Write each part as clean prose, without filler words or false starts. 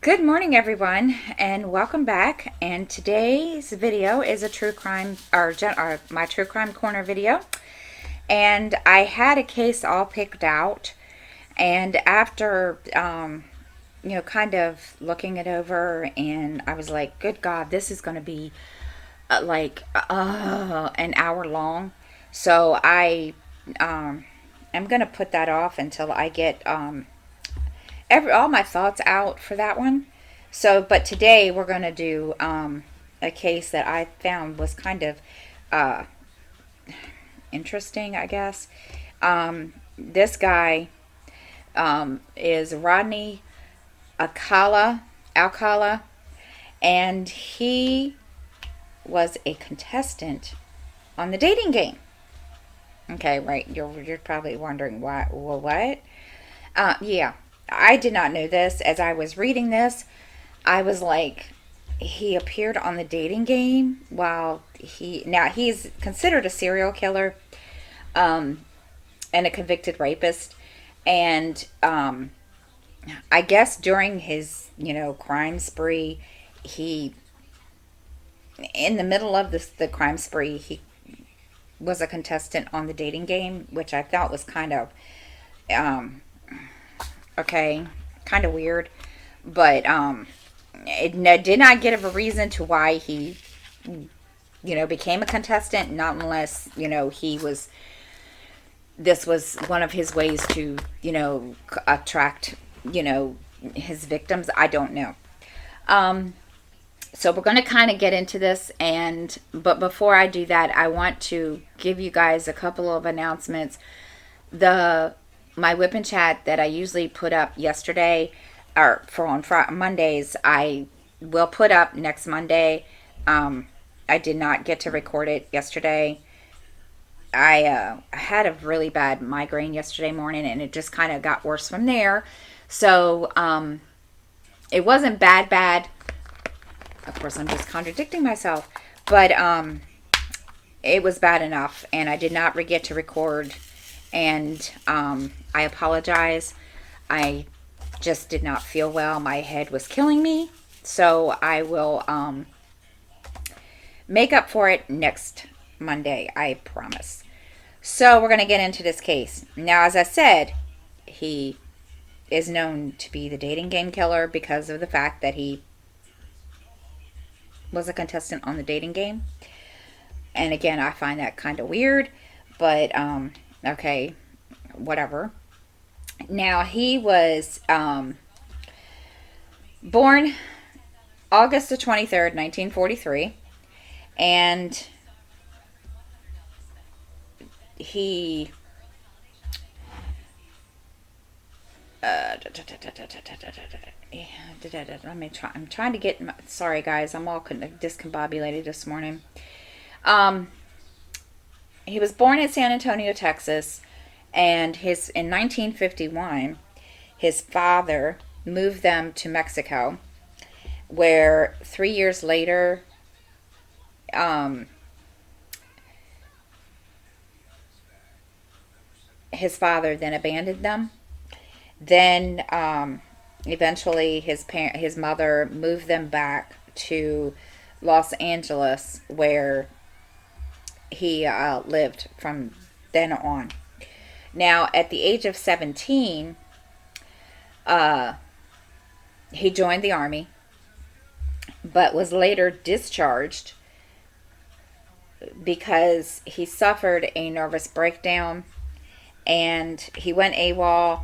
Good morning, everyone, and welcome back. And today's video is a true crime, or my true crime corner video. And I had a case all picked out, and after kind of looking it over, and I was like, "Good God, this is going to be an hour long." So I am going to put that off until I get all my thoughts out for that one. So, but today we're going to do a case that I found was kind of uh, interesting, I guess. This guy is Rodney Alcala, and he was a contestant on the dating game. Okay, right. You're probably wondering why. Well, what? Yeah, I did not know this. As I was reading this, I was like, he appeared on the dating game while he's considered a serial killer, um, and a convicted rapist, and I guess during his crime spree, he in the middle of the crime spree he was a contestant on the dating game, which I thought was kind of um, okay, kind of weird, but it did not give a reason to why he became a contestant, not unless he was this was one of his ways to attract his victims. I don't know. um so we're going to kind of get into this, but before I do that, I want to give you guys a couple of announcements. The My whip and chat that I usually put up yesterday, or for on Mondays, I will put up next Monday. I did not get to record it yesterday. I had a really bad migraine yesterday morning, and it just kind of got worse from there. So it wasn't bad. Of course, I'm just contradicting myself, but it was bad enough, and I did not get to record. And I apologize. I just did not feel well. My head was killing me. So I will make up for it next Monday, I promise. So we're going to get into this case. Now, as I said, he is known to be the dating game killer because of the fact that he was a contestant on the dating game. And again, I find that kind of weird, but okay, whatever. Now, he was born August the 23rd, 1943, and he let me try. I'm trying to get. Sorry, guys. I'm all discombobulated this morning. Um, he was born in San Antonio, Texas, and in 1951, his father moved them to Mexico, where 3 years later, his father then abandoned them. Then eventually his mother moved them back to Los Angeles, where he lived from then on. Now, at the age of 17, he joined the army, but was later discharged because he suffered a nervous breakdown, and he went AWOL.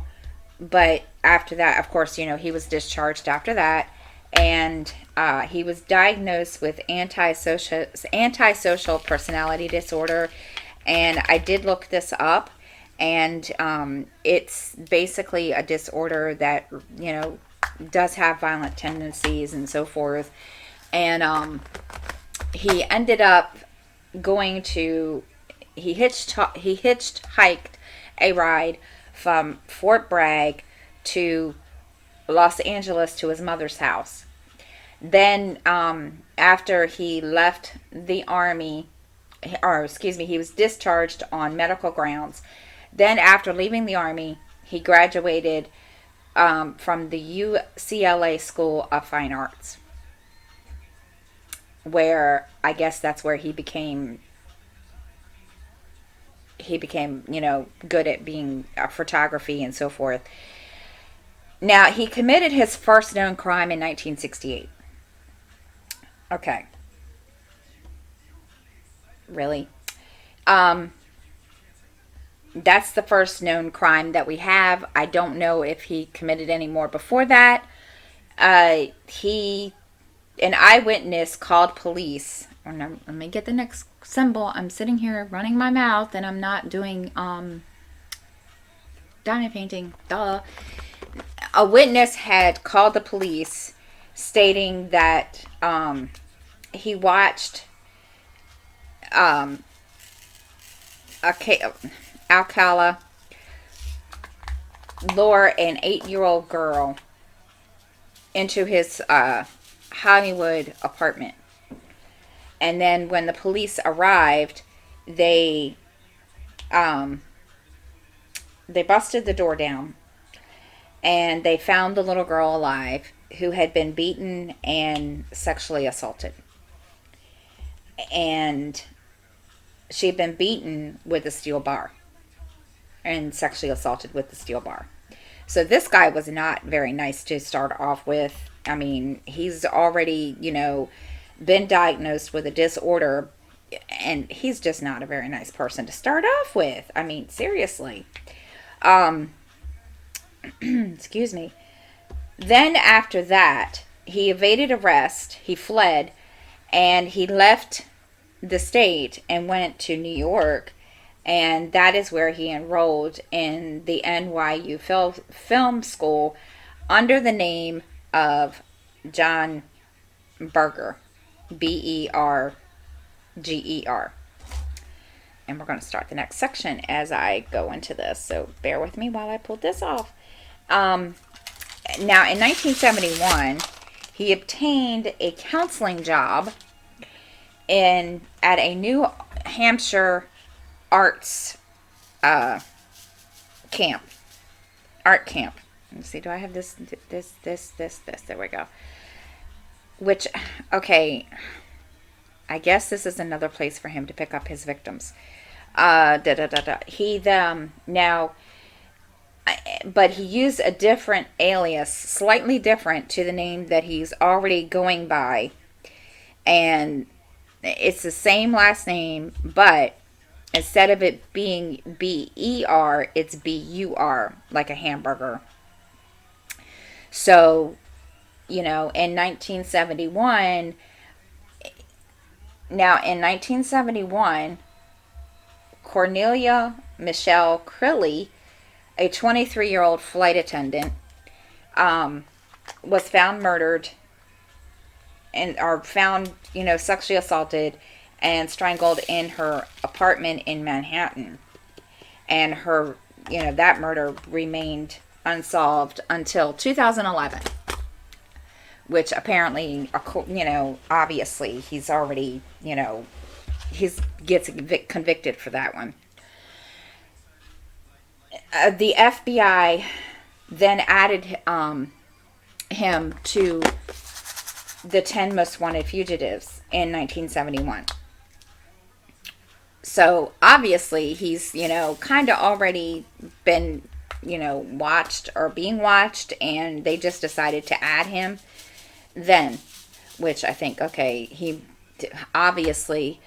But after that, of course, he was discharged after that, and he was diagnosed with antisocial personality disorder. And I did look this up, and it's basically a disorder that does have violent tendencies and so forth. And he ended up going to he hitchhiked a ride from Fort Bragg to Los Angeles to his mother's house. Then after he left the army, or excuse me, he was discharged on medical grounds. Then after leaving the army, he graduated from the UCLA School of Fine Arts, where I guess that's where he became, good at being photography and so forth. Now, he committed his first known crime in 1968. Okay. Really? Um, that's the first known crime that we have. I don't know if he committed any more before that. He An eyewitness called police. Let me get the next symbol. I'm sitting here running my mouth and I'm not doing diamond painting. Duh. A witness had called the police stating that he watched um, Alcala lure an 8-year-old girl into his Hollywood apartment. And then when the police arrived, they busted the door down and they found the little girl alive who had been beaten and sexually assaulted. And she had been beaten with a steel bar and sexually assaulted with the steel bar. So this guy was not very nice to start off with. I mean, he's already, been diagnosed with a disorder, and he's just not a very nice person to start off with. I mean, seriously. Excuse me. Then after that, he evaded arrest, he fled, and he left the state and went to New York, and that is where he enrolled in the NYU Film School under the name of John Berger, Berger. And we're going to start the next section as I go into this, so bear with me while I pull this off. Now, in 1971, he obtained a counseling job at a New Hampshire arts art camp. Let's see, do I have this? There we go. Which, okay, I guess this is another place for him to pick up his victims. But he used a different alias, slightly different to the name that he's already going by. And it's the same last name, but instead of it being B-E-R, it's B-U-R, like a hamburger. So, in 1971, Cornelia Michelle Crilly, a 23-year-old flight attendant, was found murdered sexually assaulted and strangled in her apartment in Manhattan. And her, that murder remained unsolved until 2011, which apparently, obviously he's already, he gets convicted for that one. The FBI then added him to the 10 most wanted fugitives in 1971. So obviously he's, kind of already been, watched or being watched, and they just decided to add him then, which I think, okay, obviously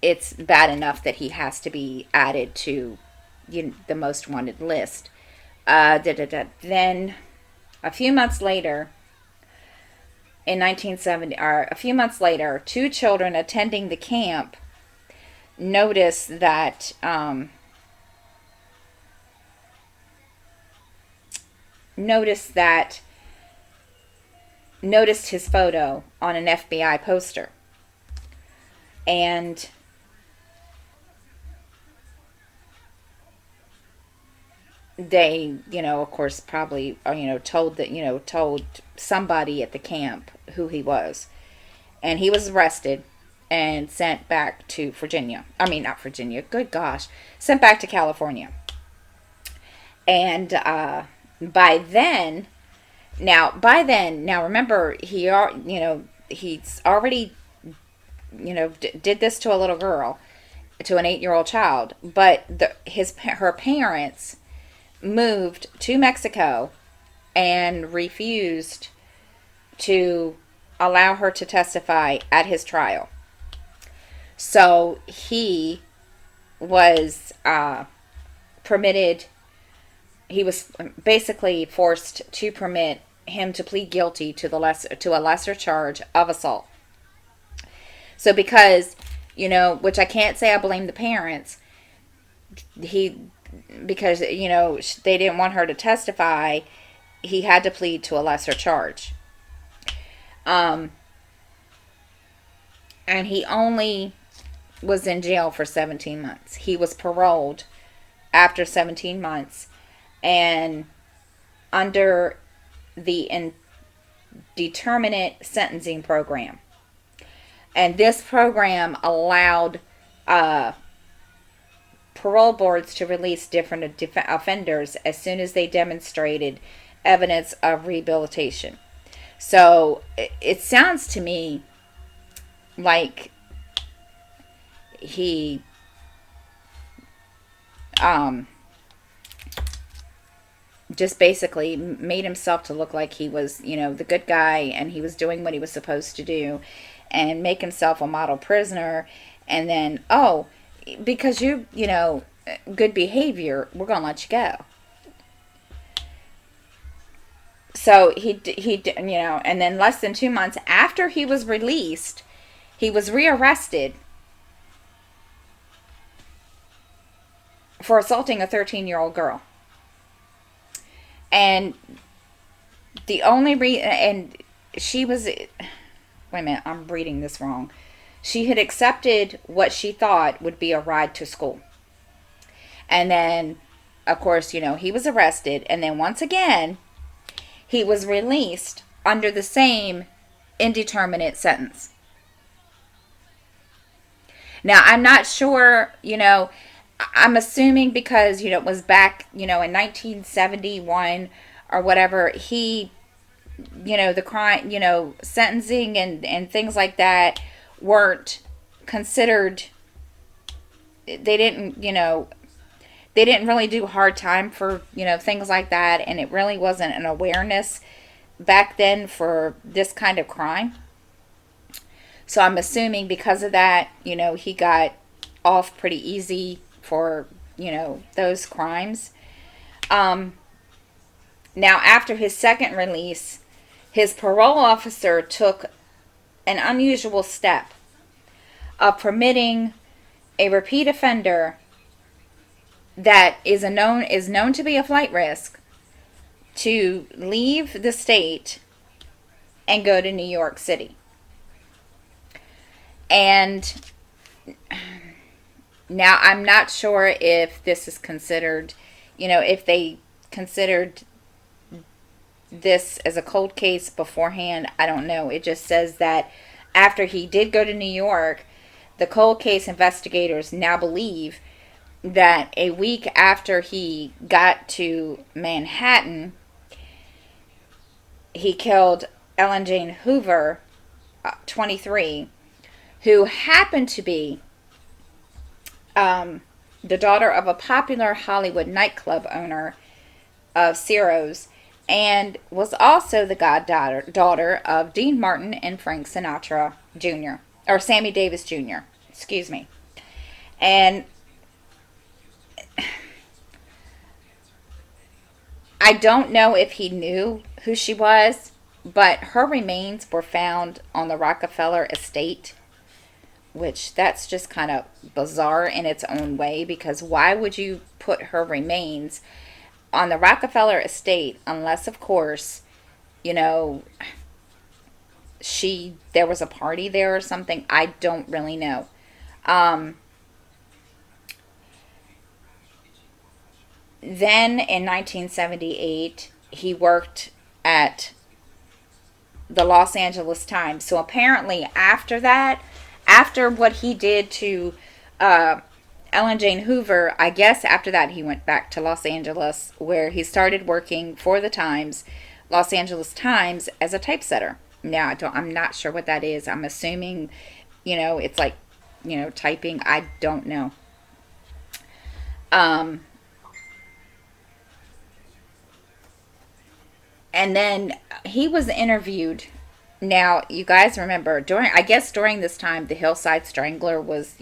it's bad enough that he has to be added to the most wanted list. Then a few months later, in 1970, or a few months later, 2 children attending the camp noticed his photo on an FBI poster. And they, of course, probably, told somebody at the camp who he was. And he was arrested and sent back to Virginia. I mean, not Virginia. Good gosh. Sent back to California. And By then, now remember, he's already, did this to a little girl, to an 8-year-old child. But her parents moved to Mexico and refused to allow her to testify at his trial. So he was permitted, he was basically forced to permit him to plead guilty to a lesser charge of assault. So because, which I can't say I blame the parents, because they didn't want her to testify, he had to plead to a lesser charge. And he only was in jail for 17 months. He was paroled after 17 months and under the indeterminate sentencing program. And this program allowed parole boards to release different offenders as soon as they demonstrated evidence of rehabilitation. So it sounds to me like he just basically made himself to look like he was, the good guy, and he was doing what he was supposed to do, and make himself a model prisoner. And then, because good behavior, we're gonna let you go. So he and then less than 2 months after he was released, he was rearrested for assaulting a 13-year-old girl. And the only and she was, wait a minute, I'm reading this wrong. She had accepted what she thought would be a ride to school. And then, of course, he was arrested. And then once again, he was released under the same indeterminate sentence. Now, I'm not sure, I'm assuming because, it was back, in 1971 or whatever, he, the crime, sentencing and things like that weren't considered, they didn't really do hard time for, things like that. And it really wasn't an awareness back then for this kind of crime. So I'm assuming because of that, he got off pretty easy for, those crimes. Now, after his second release, his parole officer took an unusual step of permitting a repeat offender that is known to be a flight risk to leave the state and go to New York City. And now I'm not sure if this is considered, if they considered this as a cold case beforehand. I don't know. It just says that after he did go to New York, the cold case investigators now believe that a week after he got to Manhattan, he killed Ellen Jane Hoover, 23, who happened to be the daughter of a popular Hollywood nightclub owner of Ciro's, and was also the goddaughter of Dean Martin and Frank Sinatra Jr., or Sammy Davis Jr., excuse me. And I don't know if he knew who she was, but her remains were found on the Rockefeller estate, which that's just kind of bizarre in its own way, because why would you put her remains on the Rockefeller estate unless, of course, there was a party there or something? I don't really know. Then in 1978, he worked at the Los Angeles Times. So apparently after that, after what he did to Ellen Jane Hoover, I guess after that he went back to Los Angeles, where he started working for the Times, Los Angeles Times, as a typesetter. Now, I'm not sure what that is. I'm assuming, it's like, typing. I don't know. Um, and then he was interviewed. Now, you guys remember, during this time, the Hillside Strangler was,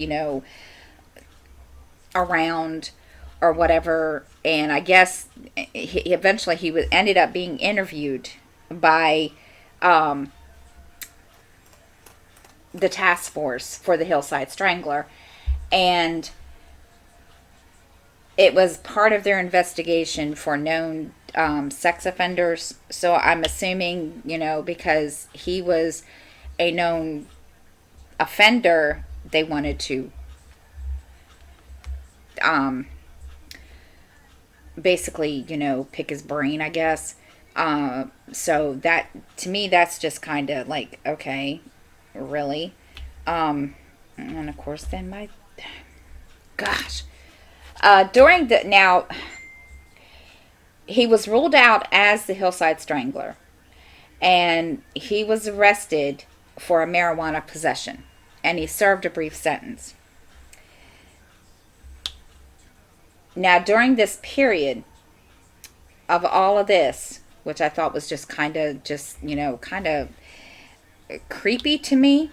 around or whatever, and I guess eventually ended up being interviewed by the task force for the Hillside Strangler, and it was part of their investigation for known sex offenders. So I'm assuming, because he was a known offender, they wanted to basically, pick his brain, I guess. So that, to me, that's just kind of like, okay, really? And of course, then gosh. Now, he was ruled out as the Hillside Strangler, and he was arrested for a marijuana possession, and he served a brief sentence. Now, during this period of all of this, which I thought was just kind of creepy to me,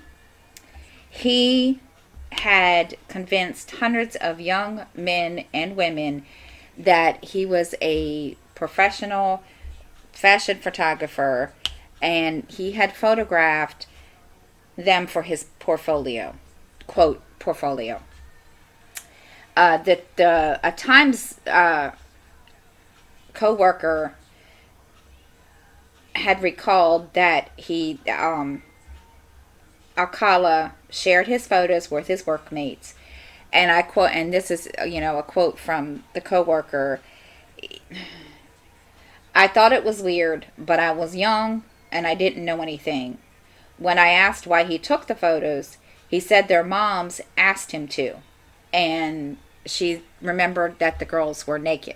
he had convinced hundreds of young men and women that he was a professional fashion photographer, and he had photographed them for his portfolio, quote, portfolio. A Times co-worker had recalled that Alcala shared his photos with his workmates, and I quote, and this is a quote from the co-worker: "I thought it was weird, but I was young and I didn't know anything. When I asked why he took the photos, he said their moms asked him to, and she remembered that the girls were naked."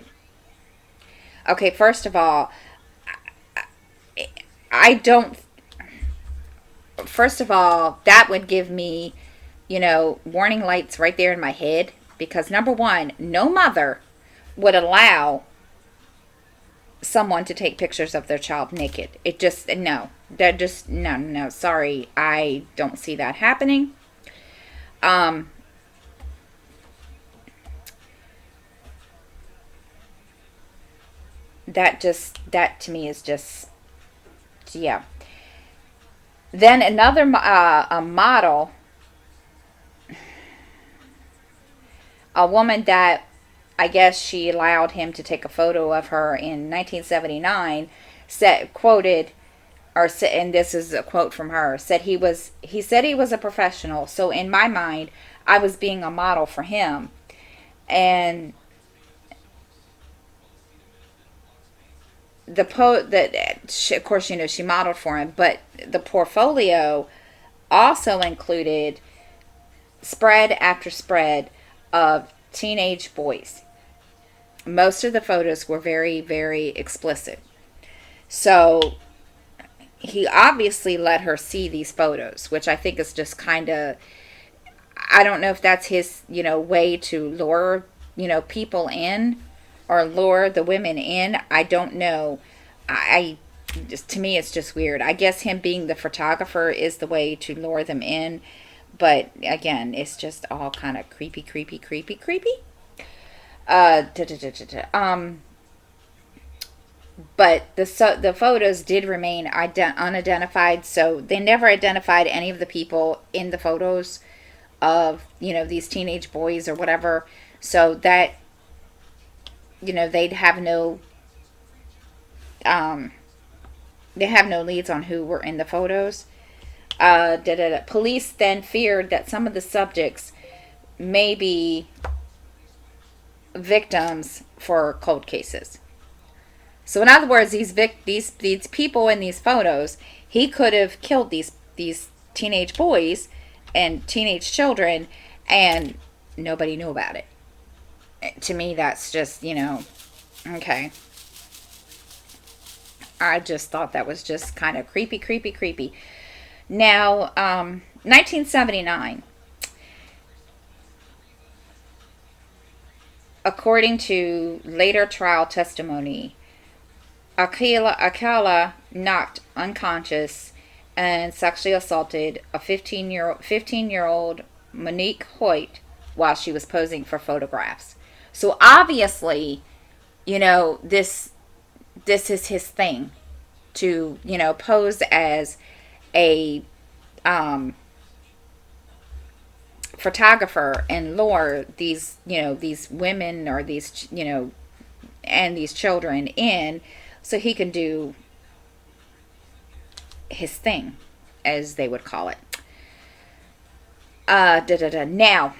Okay, first of all, I don't. First of all, that would give me, warning lights right there in my head. Because number one, no mother would allow someone to take pictures of their child naked. It just, no. No. Sorry, I don't see that happening. That to me is just, yeah. Then another a model, a woman that I guess she allowed him to take a photo of her in 1979, quoted, and this is a quote from her, he said he was a professional, so in my mind, I was being a model for him. And of course, she modeled for him, but the portfolio also included spread after spread of teenage boys. Most of the photos were very, very explicit. So he obviously let her see these photos, which I think is just kind of, I don't know if that's his, way to lure, people in, or lure the women in. I don't know. To me, it's just weird. I guess him being the photographer is the way to lure them in. But again, it's just all kind of creepy. But the photos did remain unidentified, so they never identified any of the people in the photos of, these teenage boys or whatever. So that, they'd have no, they have no leads on who were in the photos. Police then feared that some of the subjects may be victims for cold cases. So in other words, these people in these photos, he could have killed these teenage boys and teenage children, and nobody knew about it. To me, that's just, okay. I just thought that was just kind of creepy, creepy, creepy. Now, 1979, according to later trial testimony, Alcala knocked unconscious and sexually assaulted a 15-year-old Monique Hoyt while she was posing for photographs. So obviously, this is his thing to, pose as a photographer and lure these women or these, and these children in so he can do his thing, as they would call it. Now,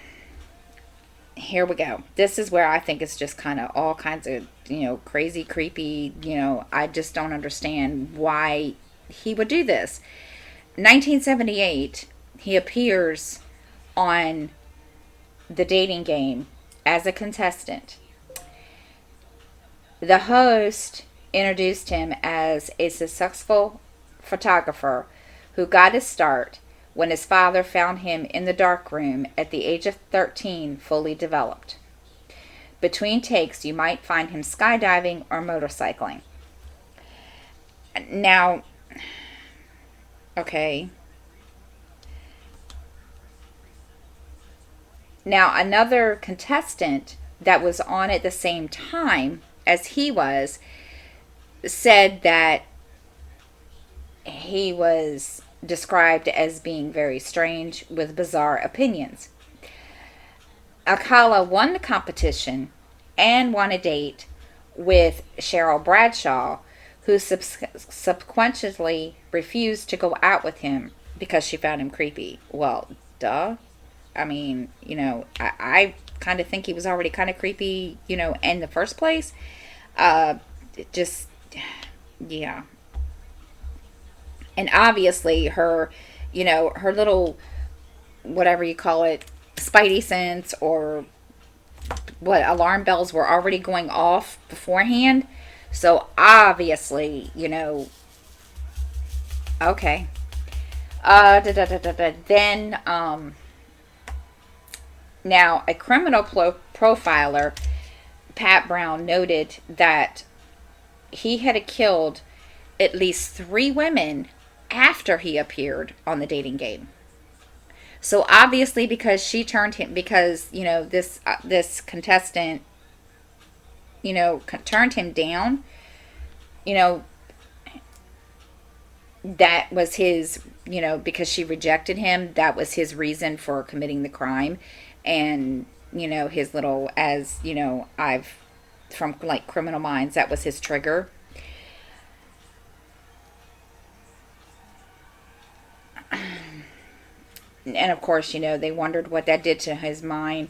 here we go. This is where I think it's just kind of all kinds of, crazy, creepy. I just don't understand why he would do this. 1978, he appears on the dating game as a contestant. The host introduced him as a successful photographer who got his start when his father found him in the darkroom at the age of 13, fully developed. Between takes, you might find him skydiving or motorcycling. Now, okay. Now, another contestant that was on at the same time as he was said that he was described as being very strange with bizarre opinions. Alcala won the competition and won a date with Cheryl Bradshaw, who subsequently refused to go out with him because she found him creepy. Well, duh. I mean, I kind of think he was already kind of creepy, in the first place. Just, yeah. And obviously her, her little, whatever you call it, spidey sense or what, alarm bells were already going off beforehand. So obviously, okay. Then, now a criminal profiler, Pat Brown, noted that he had killed at least 3 women after he appeared on the dating game. So obviously, because she turned him, because this contestant, turned him down, that was his, because she rejected him, that was his reason for committing the crime. And his little, as I've from like Criminal Minds, that was his trigger. And of course, they wondered what that did to his mind.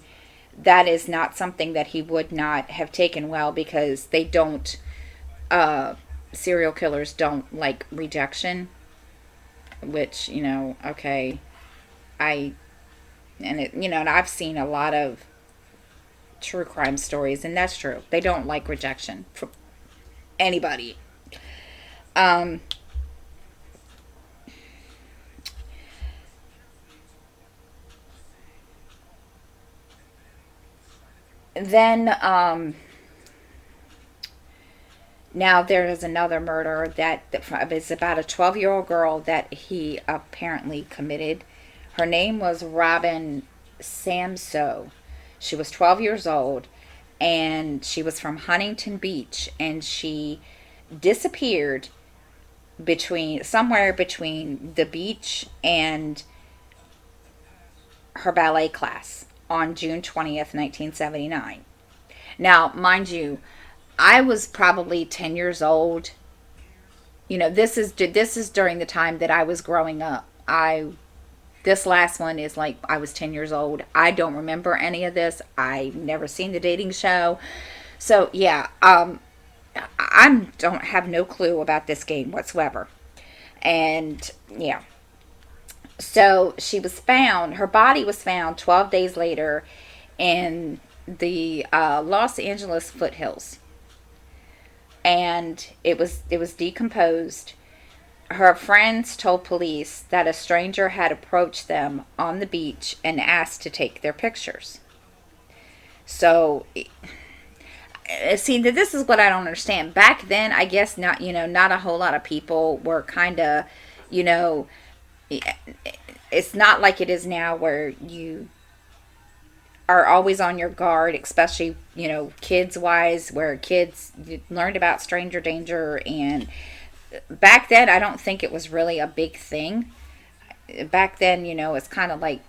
That is not something that he would not have taken well, because they don't, serial killers don't like rejection, which, okay, and I've seen a lot of true crime stories, and that's true. They don't like rejection from anybody. Then, now there is another murder that is about a 12-year-old girl that he apparently committed. Her name was Robin Samso. She was 12 years old, and she was from Huntington Beach, and she disappeared somewhere between the beach and her ballet class on June 20th, 1979. Now, mind you, I was probably 10 years old. This is during the time that I was growing up. This last one is like I was 10 years old. I don't remember any of this. I've never seen the dating show. So, yeah, I don't have no clue about this game whatsoever. And, yeah. So, her body was found 12 days later in the Los Angeles foothills, and it was decomposed. Her friends told police that a stranger had approached them on the beach and asked to take their pictures. So, see, this is what I don't understand. Back then, I guess not. Not a whole lot of people were kind of, you know, it's not like it is now where you are always on your guard, especially kids wise, where kids learned about stranger danger. And back then, I don't think it was really a big thing. Back then, it's kind of like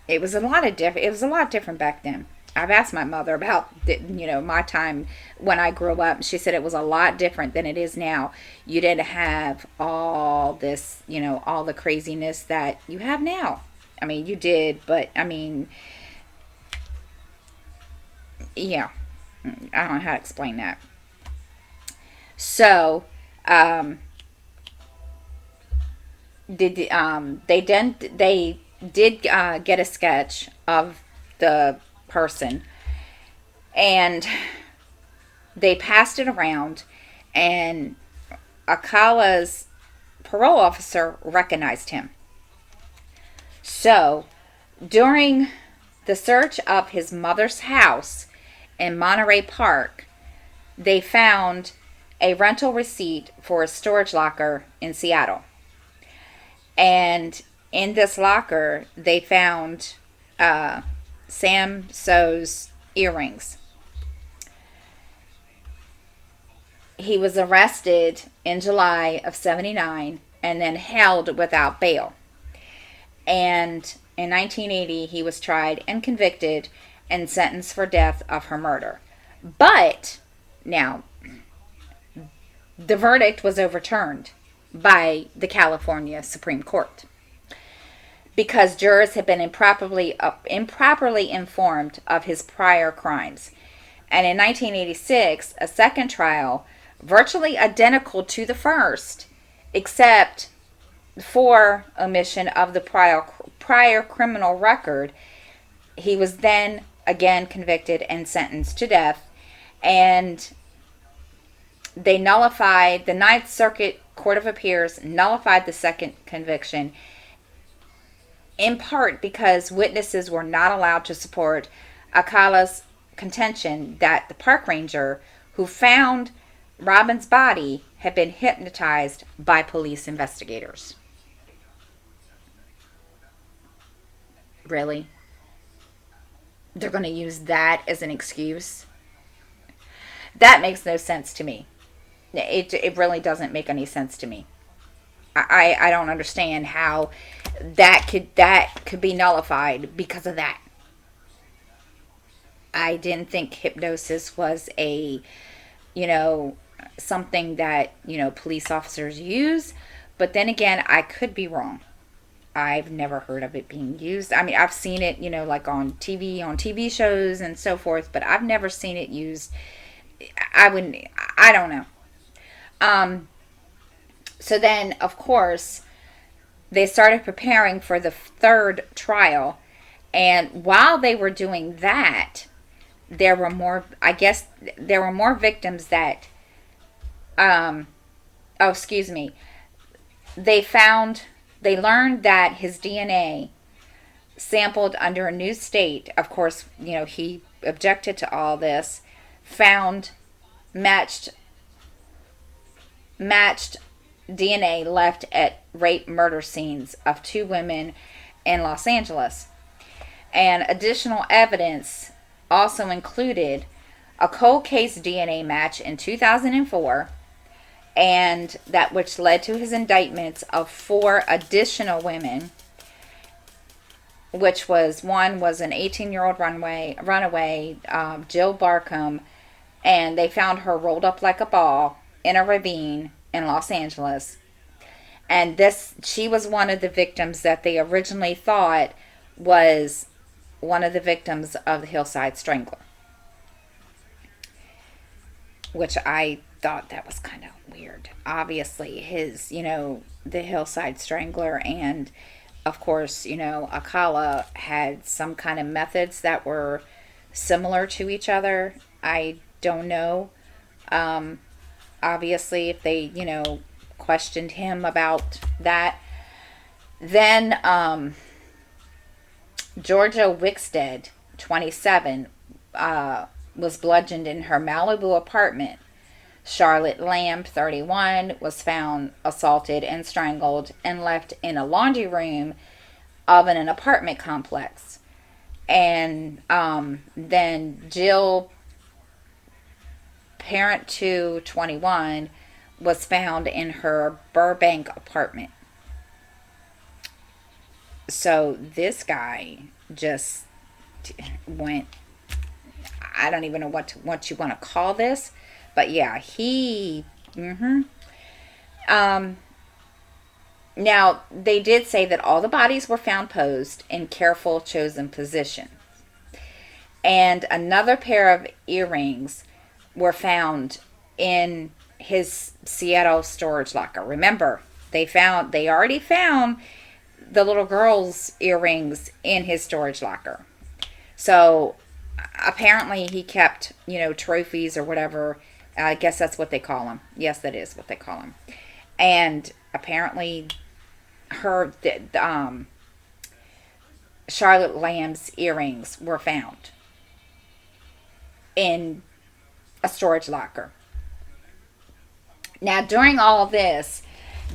it was a lot of different. It was a lot different back then. I've asked my mother about my time when I grew up. She said it was a lot different than it is now. You didn't have all this, all the craziness that you have now. I mean, you did, but I mean, yeah, I don't know how to explain that. So, they did get a sketch of the person, and they passed it around, and Alcala's parole officer recognized him. So during the search of his mother's house in Monterey Park, they found a rental receipt for a storage locker in Seattle. And in this locker, they found Sam So's earrings. He was arrested in July of 79 and then held without bail. And in 1980, he was tried and convicted and sentenced for death of her murder. But now, the verdict was overturned by the California Supreme Court because jurors had been improperly informed of his prior crimes. And in 1986, a second trial, virtually identical to the first, except for omission of the prior criminal record, he was then again convicted and sentenced to death. And they nullified, the Ninth Circuit Court of Appeals nullified the second conviction, in part because witnesses were not allowed to support Alcala's contention that the park ranger who found Robin's body had been hypnotized by police investigators. Really? They're going to use that as an excuse? That makes no sense to me. It really doesn't make any sense to me. I don't understand how that could be nullified because of that. I didn't think hypnosis was a something that police officers use, but then again, I could be wrong. I've never heard of it being used. I mean, I've seen it, like on TV shows and so forth, but I've never seen it used. I don't know. So then, of course, they started preparing for the third trial. And while they were doing that, there were more victims that, they learned that his DNA sampled under a new state. Of course, he objected to all this, found matched DNA left at rape murder scenes of two women in Los Angeles. And additional evidence also included a cold case DNA match in 2004, and that which led to his indictments of 4 additional women, which one was an 18-year-old runaway, Jill Barkham, and they found her rolled up like a ball in a ravine in Los Angeles. And she was one of the victims that they originally thought was one of the victims of the Hillside Strangler, which I thought that was kind of weird. Obviously, the Hillside Strangler, and of course, Alcala had some kind of methods that were similar to each other. I don't know. Um, Obviously, if they, questioned him about that. Then Georgia Wickstead, 27, was bludgeoned in her Malibu apartment. Charlotte Lamb, 31, was found assaulted and strangled and left in a laundry room of an apartment complex. And then Jill Parent 2, 21, was found in her Burbank apartment. So this guy just went, I don't even know what you want to call this, but yeah, he. Now they did say that all the bodies were found posed in careful chosen position, and another pair of earrings were found in his Seattle storage locker. Remember, they already found the little girl's earrings in his storage locker. So apparently he kept, trophies or whatever. I guess that's what they call them. Yes, that is what they call them. And apparently Charlotte Lamb's earrings were found in a storage locker. Now, during all of this,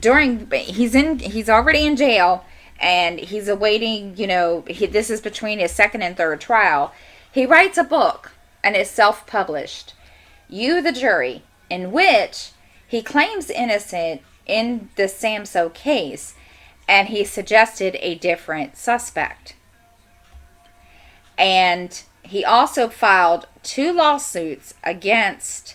he's already in jail, and he's awaiting, this is between his second and third trial. He writes a book, and it's self-published, You the Jury, in which he claims innocent in the Samso case, and he suggested a different suspect. And he also filed 2 lawsuits against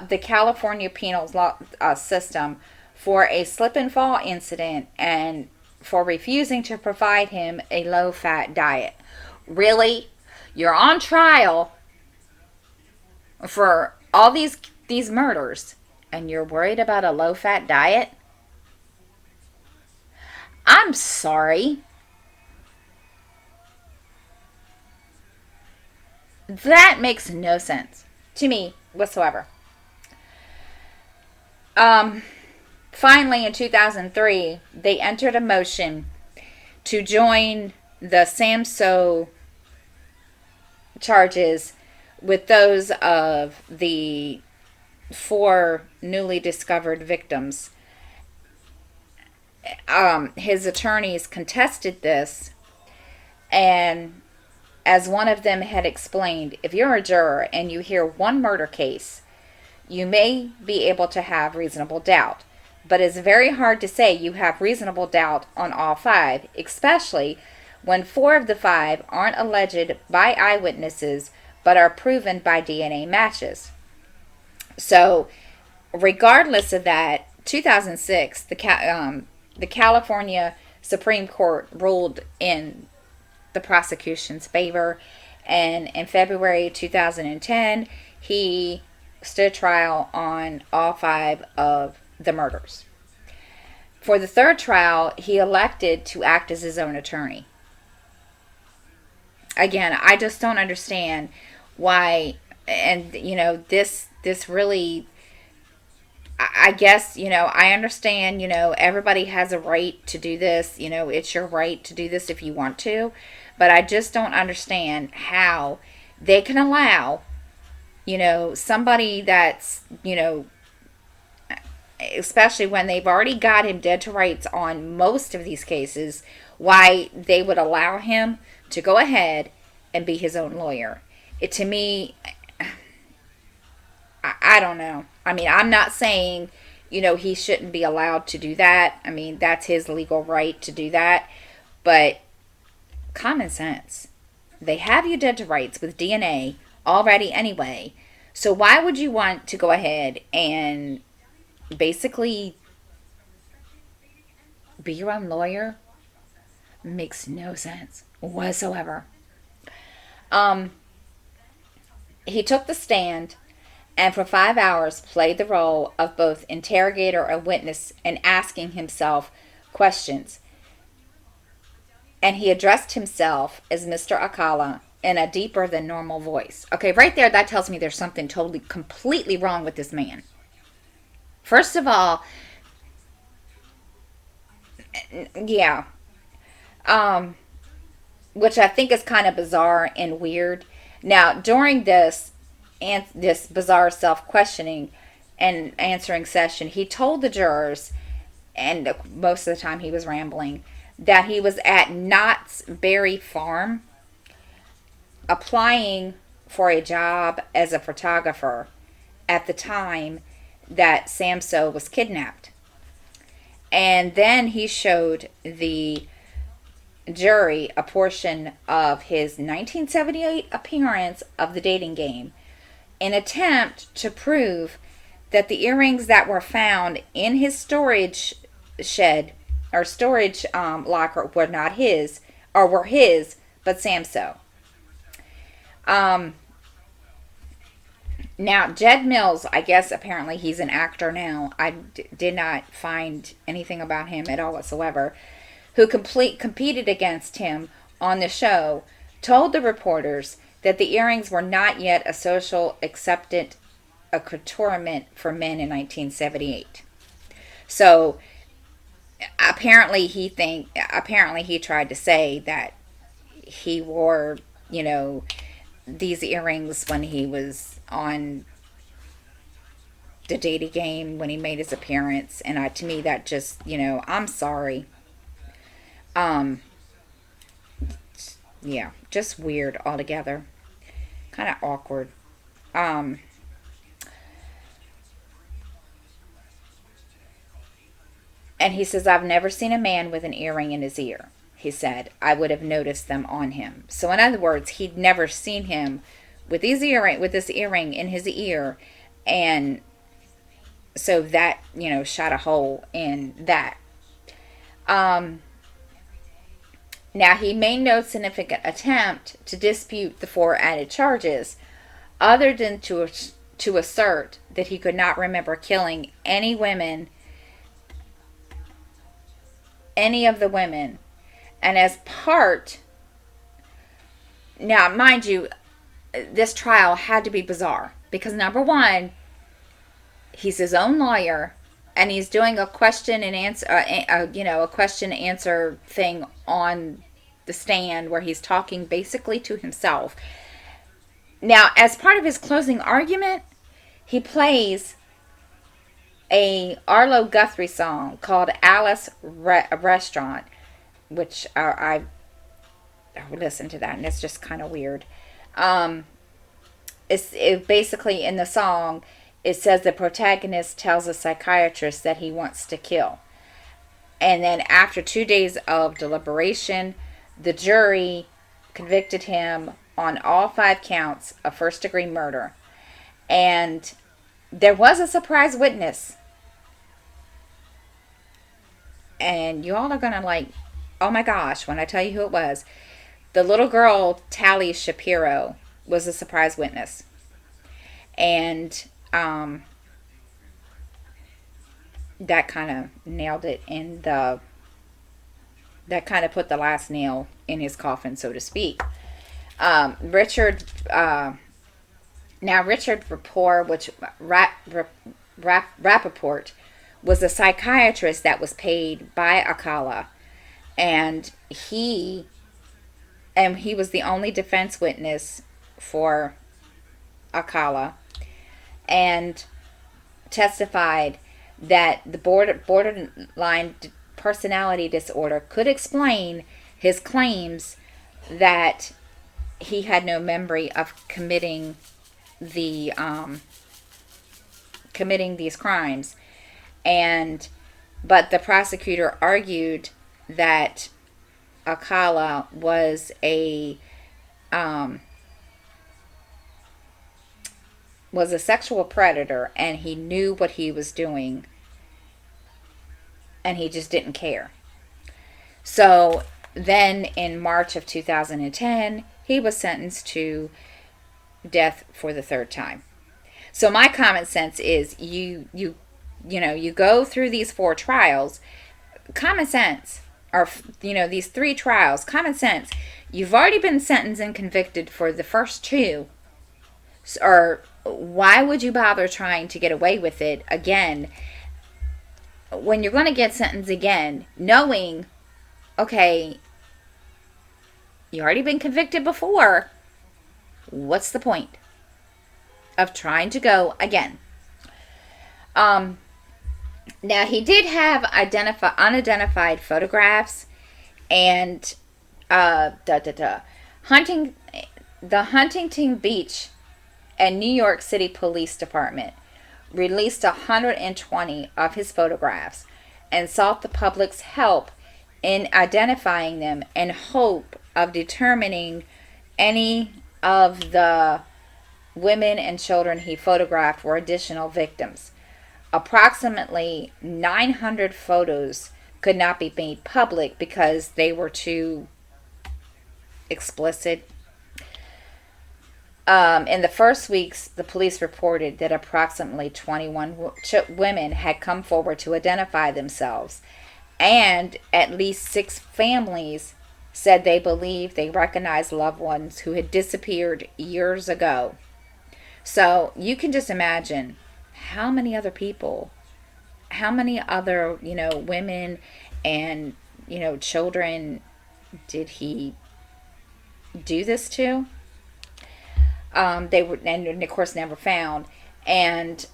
the California penal law system for a slip and fall incident and for refusing to provide him a low-fat diet. Really? You're on trial for all these murders, and you're worried about a low-fat diet? I'm sorry. That makes no sense to me whatsoever. Finally, in 2003, they entered a motion to join the Samso charges with those of the 4 newly discovered victims. His attorneys contested this, and as one of them had explained, if you're a juror and you hear one murder case, you may be able to have reasonable doubt. But it's very hard to say you have reasonable doubt on all 5, especially when 4 of the 5 aren't alleged by eyewitnesses but are proven by DNA matches. So, regardless of that, 2006, the California Supreme Court ruled in the prosecution's favor, and in February 2010, he stood trial on all 5 of the murders. For the third trial, he elected to act as his own attorney. Again, I just don't understand why, and this really, I guess, I understand, everybody has a right to do this, it's your right to do this if you want to, but I just don't understand how they can allow, somebody that's, especially when they've already got him dead to rights on most of these cases, why they would allow him to go ahead and be his own lawyer. To me, I don't know. I mean, I'm not saying, he shouldn't be allowed to do that. I mean, that's his legal right to do that. But common sense. They have you dead to rights with DNA already anyway. So why would you want to go ahead and basically be your own lawyer? Makes no sense whatsoever. He took the stand and for 5 hours played the role of both interrogator and witness and asking himself questions. And he addressed himself as Mr. Alcala in a deeper than normal voice. Okay, right there, that tells me there's something totally, completely wrong with this man. First of all, yeah, um, which I think is kind of bizarre and weird. Now, during this bizarre self-questioning and answering session, he told the jurors, and most of the time he was rambling, that he was at Knott's Berry Farm applying for a job as a photographer at the time that Samso was kidnapped. And then he showed the jury a portion of his 1978 appearance of the dating game, an attempt to prove that the earrings that were found in his storage shed or storage locker were not his, or were his, but Samso. Um, Now, Jed Mills, I guess apparently he's an actor now. I did not find anything about him at all whatsoever. Who competed against him on the show, told the reporters that the earrings were not yet a social accepted accoutrement for men in 1978. So apparently he tried to say that he wore, you know, these earrings when he was on the dating game, when he made his appearance. And to me, that just, I'm sorry. Um, yeah, just weird altogether. Kind of awkward. Um, and he says, I've never seen a man with an earring in his ear. He said, I would have noticed them on him. So in other words, he'd never seen him with this earring in his ear. And so that, shot a hole in that. Um, Now, he made no significant attempt to dispute the four added charges, other than to assert that he could not remember killing any of the women. And as part, now, mind you, this trial had to be bizarre because, number one, he's his own lawyer and he's doing a question and answer, a question answer thing on the stand where he's talking basically to himself. Now, as part of his closing argument, he plays a Arlo Guthrie song called Alice Restaurant, which I listened to that, and it's just kind of weird. It basically, in the song, it says the protagonist tells a psychiatrist that he wants to kill. And then after 2 days of deliberation, the jury convicted him on all 5 counts of first-degree murder. And there was a surprise witness. And you all are going to oh my gosh, when I tell you who it was. The little girl, Tally Shapiro, was a surprise witness. And that kind of nailed it that kind of put the last nail in his coffin, so to speak. Richard Rapport, which Rappaport was a psychiatrist that was paid by Alcala, and he was the only defense witness for Alcala, and testified that the borderline personality disorder could explain his claims that he had no memory of committing these crimes. But the prosecutor argued that Alcala was a sexual predator, and he knew what he was doing, and he just didn't care. So then in March of 2010, he was sentenced to death for the 3rd time. So my common sense is you go through these 4 trials, common sense, or these 3 trials, common sense, You've already been sentenced and convicted for the first two. Or why would you bother trying to get away with it again when you're going to get sentenced again, knowing, okay, you already been convicted before? What's the point of trying to go again? Now, he did have unidentified photographs, and hunting the Huntington Beach and New York City Police Department released 120 of his photographs and sought the public's help in identifying them in hope of determining any of the women and children he photographed were additional victims. Approximately 900 photos could not be made public because they were too explicit. In the first weeks, the police reported that approximately 21 women had come forward to identify themselves, and at least 6 families said they believed they recognized loved ones who had disappeared years ago. So you can just imagine how many other people, how many other, women and, children did he do this to? They were, and of course, never found. And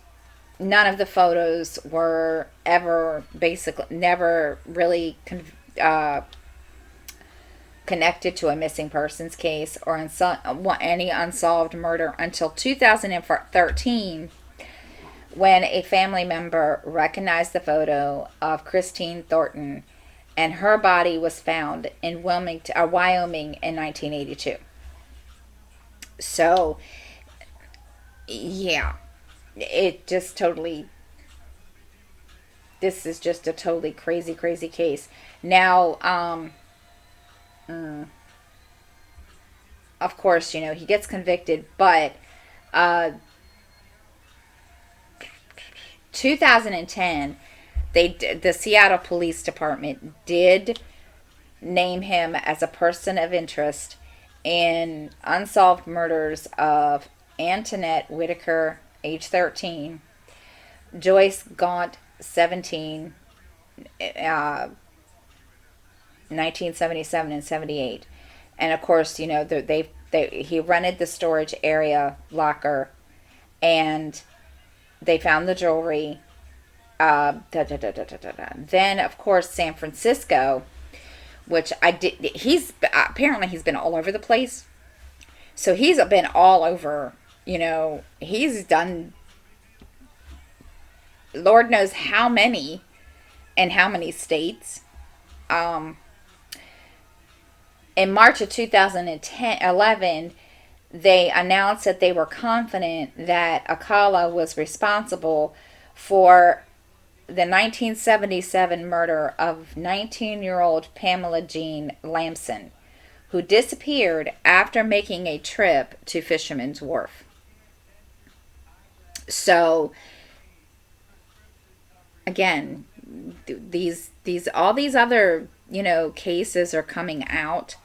none of the photos were ever, never really connected to a missing persons case or any unsolved murder until 2013, when a family member recognized the photo of Christine Thornton, and her body was found in Wyoming in 1982. So, yeah, it just totally, this is just a totally crazy, crazy case. Now, of course, he gets convicted, but 2010, the Seattle Police Department did name him as a person of interest in unsolved murders of Antoinette Whitaker, age 13, Joyce Gaunt, 17, 1977 and 78. And of course, he rented the storage area locker, and they found the jewelry. Then, of course, San Francisco, which he's been all over the place. So he's been all over, he's done Lord knows how many and how many states. In March of 2011, they announced that they were confident that Alcala was responsible for the 1977 murder of 19-year-old Pamela Jean Lamson, who disappeared after making a trip to Fisherman's Wharf. So, again, all these other, cases are coming out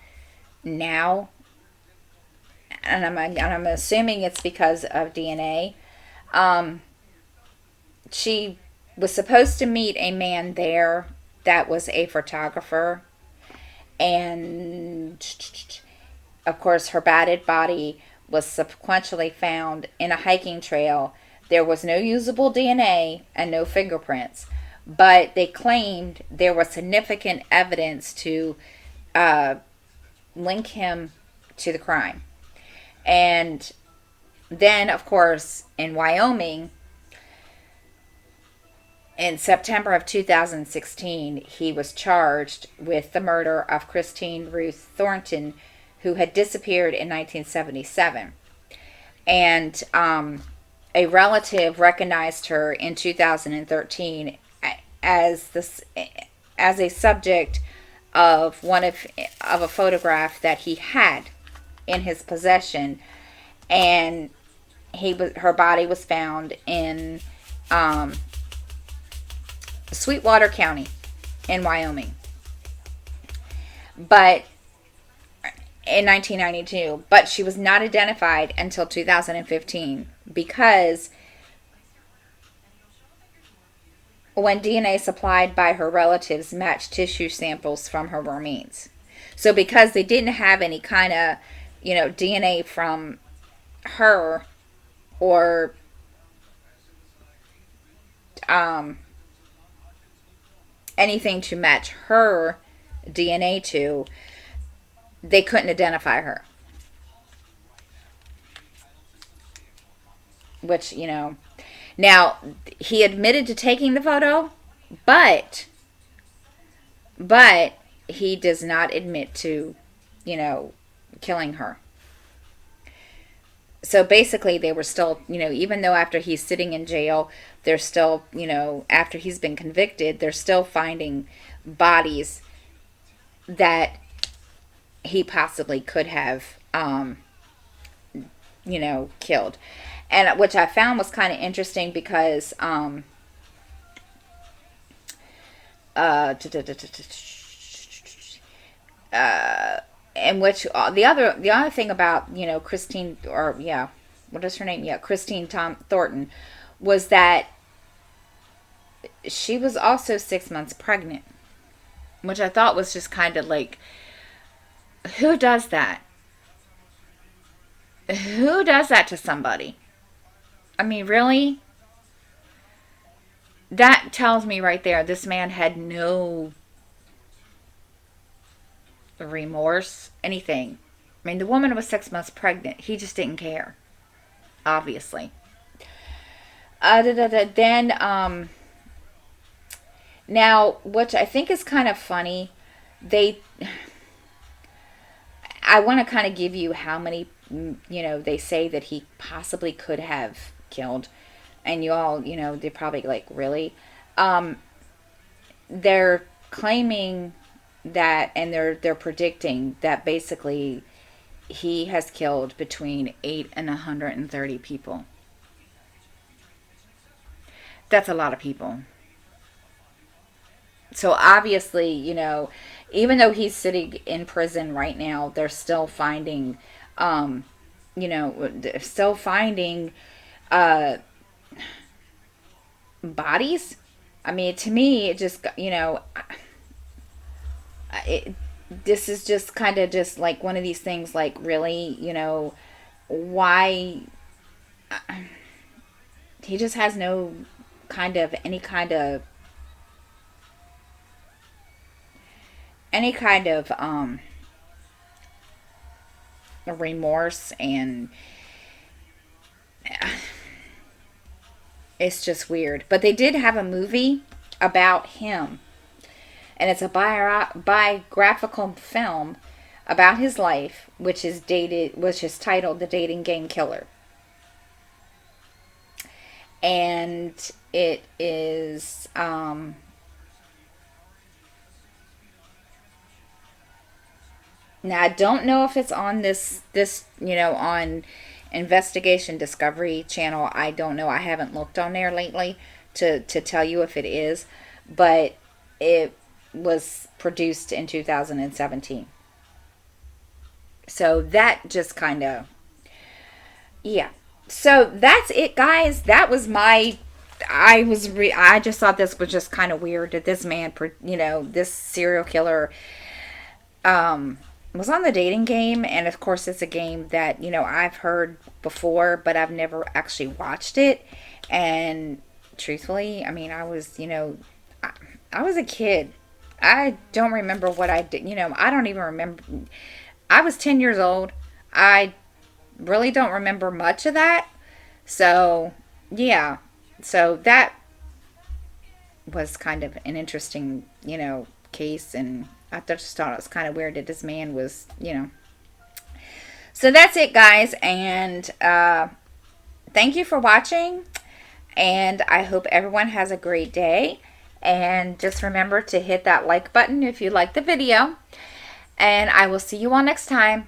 now, and I'm assuming it's because of DNA. She was supposed to meet a man there that was a photographer, and of course her battered body was sequentially found in a hiking trail. There was no usable DNA and no fingerprints, but they claimed there was significant evidence to link him to the crime. And then, of course, in Wyoming, in September of 2016, he was charged with the murder of Christine Ruth Thornton, who had disappeared in 1977. And a relative recognized her in 2013 as a subject of a photograph that he had in his possession, and her body was found in Sweetwater County in Wyoming. But in 1992, but she was not identified until 2015 because when DNA supplied by her relatives matched tissue samples from her remains. So because they didn't have any kind of, DNA from her or anything to match her DNA to, they couldn't identify her. Which, now he admitted to taking the photo, but he does not admit to, killing her. So basically they were still, even though after he's sitting in jail, they're still, after he's been convicted, they're still finding bodies that he possibly could have, killed. And which I found was kind of interesting because, in which the other thing about Christine, or yeah, what is her name? Yeah, Christine Thornton, was that she was also 6 months pregnant, which I thought was just kind of like, who does that? Who does that to somebody? I mean, really? That tells me right there, this man had no remorse, anything. I mean, the woman was 6 months pregnant. He just didn't care, obviously. Then, now, which I think is kind of funny, I want to kind of give you how many, they say that he possibly could have killed. And you all, they're probably like, really? They're claiming that, and they're predicting that basically he has killed between 8 and 130 people. That's a lot of people. So obviously, even though he's sitting in prison right now, they're still finding, still finding bodies. I mean, to me, it just, this is just kind of just like one of these things, like, really, why he just has no kind of any kind of remorse, and it's just weird. But they did have a movie about him, and it's a biographical film about his life, which is titled The Dating Game Killer. And it is now I don't know if it's on this on Investigation Discovery Channel. I don't know. I haven't looked on there lately to tell you if it is, but it was produced in 2017. So that just kind of, yeah. So that's it, guys. That was my, I just thought this was just kind of weird that this man, this serial killer, was on The Dating Game. And of course it's a game that, I've heard before, but I've never actually watched it. And truthfully, I mean, I was a kid. I don't remember what I did. I don't even remember. I was 10 years old. I really don't remember much of that. So, yeah. So that was kind of an interesting, case. And I just thought it was kind of weird that this man was, So that's it, guys. And thank you for watching. And I hope everyone has a great day. And just remember to hit that like button if you like the video. And I will see you all next time.